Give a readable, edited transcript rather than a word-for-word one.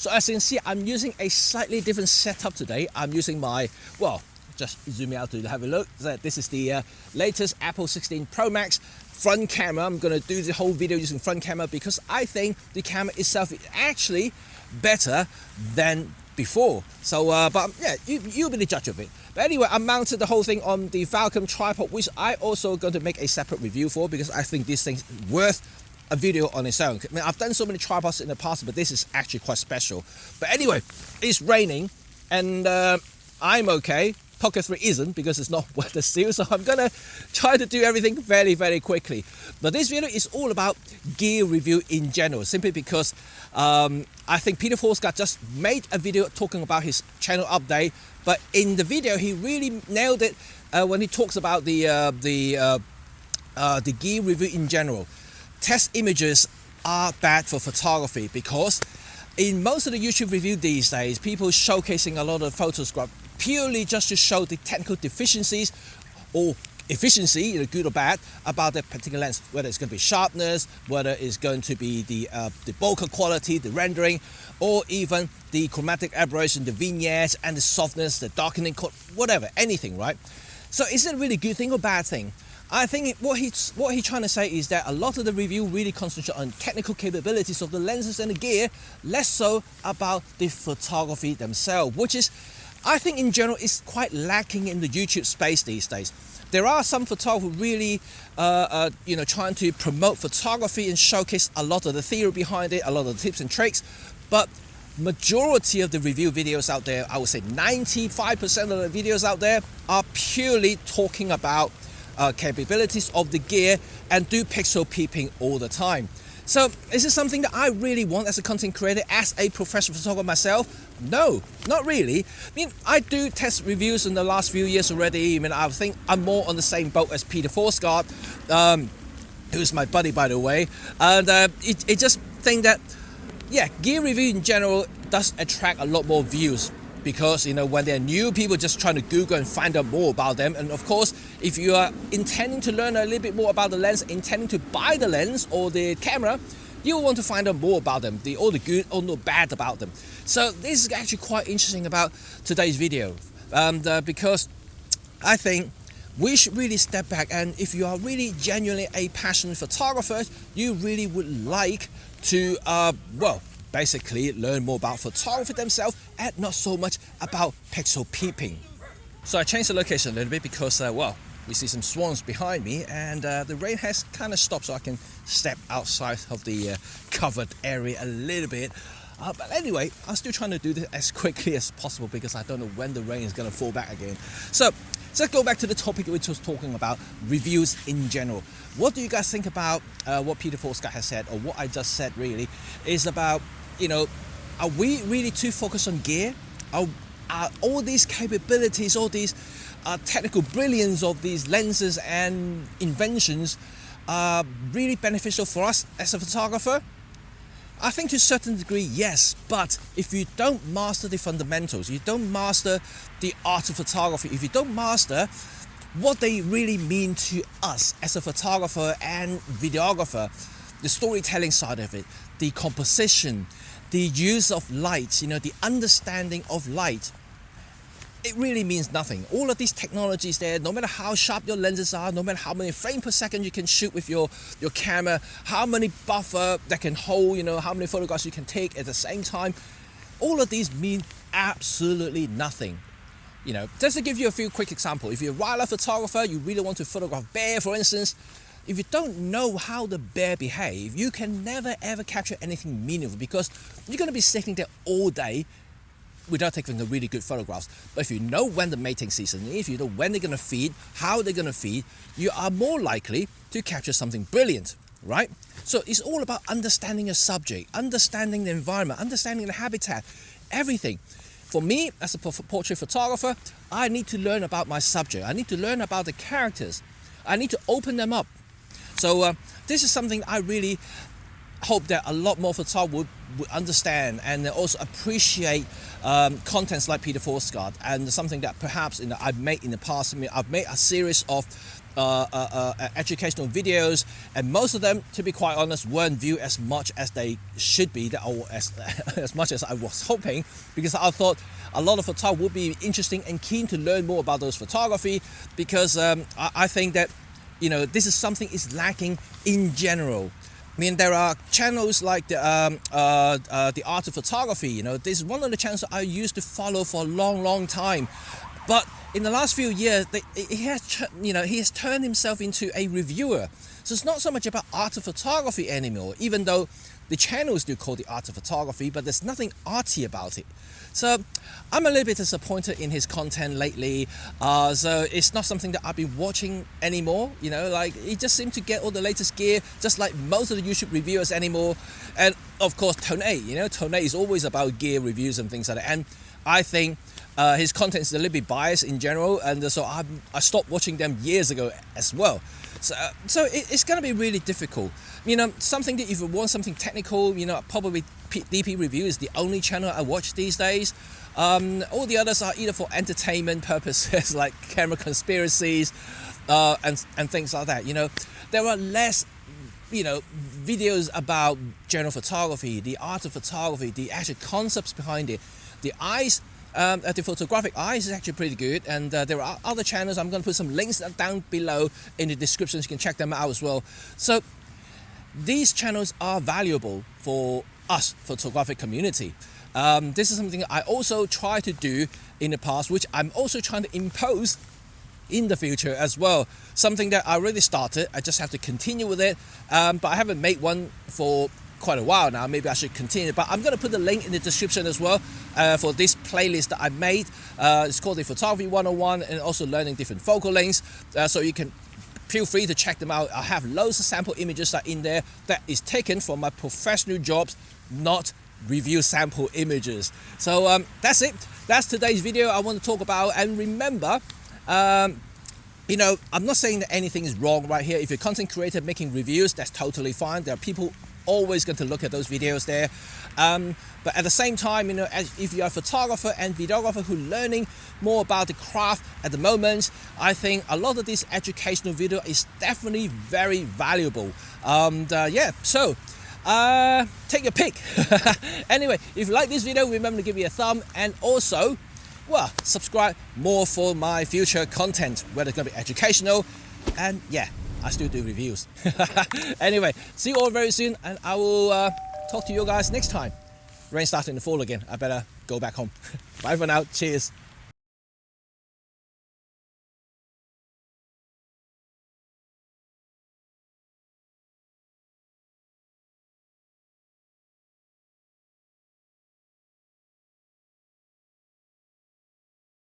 So as you can see, I'm using a slightly different setup today. I'm using my, well, just zoom out to have a look. This is the latest Apple 16 Pro Max front camera. I'm going to do the whole video using front camera because I think the camera itself is actually better than before. So but yeah, you'll be the judge of it. But anyway, I mounted the whole thing on the Falcon tripod, which I also going to make a separate review for because I think this thing's worth a video on its own. I mean, I've done so many tripods in the past, but this is actually quite special. But anyway, it's raining and I'm okay. Pocket 3 isn't because it's not weather sealed, so I'm gonna try to do everything very quickly. But this video is all about gear review in general, simply because I think Peter Forsgard just made a video talking about his channel update, but in the video he really nailed it when he talks about the gear review in general. Test images are bad for photography because in most of the YouTube review these days, people showcasing a lot of photos purely just to show the technical deficiencies or efficiency, good or bad, about that particular lens, whether it's going to be sharpness, whether it's going to be the bokeh quality, the rendering, or even the chromatic aberration, the vignettes, and the softness, the darkening, whatever, anything, right? So is it a really good thing or bad thing? I think what he's trying to say is that a lot of the review really concentrate on technical capabilities of the lenses and the gear, less so about the photography themselves, which is, I think in general, is quite lacking in the YouTube space these days. There are some photographers really, trying to promote photography and showcase a lot of the theory behind it, a lot of the tips and tricks, but majority of the review videos out there, I would say 95% of the videos out there are purely talking about capabilities of the gear and do pixel peeping all the time. So is this something that I really want as a content creator, as a professional photographer myself? No, not really. I mean, I do test reviews in the last few years already. I mean, I think I'm more on the same boat as Peter Forsgard, who's my buddy, by the way. And it just think that, yeah, gear review in general does attract a lot more views. Because, when they're new, people just trying to Google and find out more about them. And of course, if you are intending to learn a little bit more about the lens, intending to buy the lens or the camera, you will want to find out more about them, all the good or the bad about them. So this is actually quite interesting about today's video. Because I think we should really step back, and if you are really genuinely a passionate photographer, you really would like to, basically learn more about photography themselves and not so much about pixel peeping. So I changed the location a little bit because, we see some swans behind me and the rain has kind of stopped, so I can step outside of the covered area a little bit. But anyway, I'm still trying to do this as quickly as possible because I don't know when the rain is going to fall back again. So let's go back to the topic which was talking about reviews in general. What do you guys think about what Peter Forsgard has said, or what I just said really, is about, are we really too focused on gear? Are all these capabilities, all these technical brilliance of these lenses and inventions really beneficial for us as a photographer? I think to a certain degree, yes, but if you don't master the fundamentals, you don't master the art of photography, if you don't master what they really mean to us as a photographer and videographer, the storytelling side of it, the composition, the use of light, the understanding of light, it really means nothing. All of these technologies there, no matter how sharp your lenses are, no matter how many frames per second you can shoot with your camera, how many buffer that can hold, how many photographs you can take at the same time, all of these mean absolutely nothing. Just to give you a few quick examples, if you're a wildlife photographer, you really want to photograph bear, for instance, if you don't know how the bear behave, you can never ever capture anything meaningful because you're going to be sitting there all day without taking the really good photographs. But if you know when the mating season is, if you know when they're going to feed, how they're going to feed, you are more likely to capture something brilliant, right? So it's all about understanding your subject, understanding the environment, understanding the habitat, everything. For me, as a portrait photographer, I need to learn about my subject. I need to learn about the characters. I need to open them up. So this is something I really hope that a lot more photographers would understand and also appreciate contents like Peter Forsgard, and something that perhaps I've made in the past. I mean, I've made a series of educational videos, and most of them, to be quite honest, weren't viewed as much as they should be, or as much as I was hoping, because I thought a lot of photographers would be interesting and keen to learn more about those photography, because I think that, you know, this is something is lacking in general. I mean, there are channels like the Art of Photography. You know, this is one of the channels that I used to follow for a long time. But in the last few years, he has turned himself into a reviewer. So it's not so much about art of photography anymore, even though the channel is still called the Art of Photography, but there's nothing arty about it. So I'm a little bit disappointed in his content lately. So it's not something that I've been watching anymore. You know, like he just seems to get all the latest gear, just like most of the YouTube reviewers anymore. And of course, Tone, you know, Tone is always about gear reviews and things like that. And I think his content is a little bit biased in general, and so I stopped watching them years ago as well. So it's going to be really difficult. You know, something that if you want something technical, you know, probably DP Review is the only channel I watch these days. All the others are either for entertainment purposes, like camera conspiracies and things like that. You know, there are less, you know, videos about general photography, the art of photography, the actual concepts behind it. The eyes, the photographic eyes is actually pretty good, and there are other channels. I'm going to put some links down below in the description, so you can check them out as well. So these channels are valuable for us photographic community. This is something I also try to do in the past, which I'm also trying to impose in the future as well. Something that I already started, I just have to continue with it, but I haven't made one for quite a while now. Maybe I should continue, but I'm going to put the link in the description as well for this playlist that I made. It's called the Photography 101, and also learning different focal lengths, so you can feel free to check them out. I have loads of sample images that are in there that is taken from my professional jobs, not review sample images. So that's it. That's today's video I want to talk about. And remember, you know, I'm not saying that anything is wrong right here. If you're a content creator making reviews, that's totally fine. There are people always going to look at those videos there. But at the same time, you know, if you're a photographer and videographer who learning more about the craft at the moment, I think a lot of this educational video is definitely very valuable. Yeah, so take your pick. Anyway, if you like this video, remember to give me a thumb, and also, well, subscribe more for my future content, whether it's going to be educational, and yeah, I still do reviews. Anyway, see you all very soon, and I will talk to you guys next time. Rain starting to fall again. I better go back home. Bye for now. Cheers.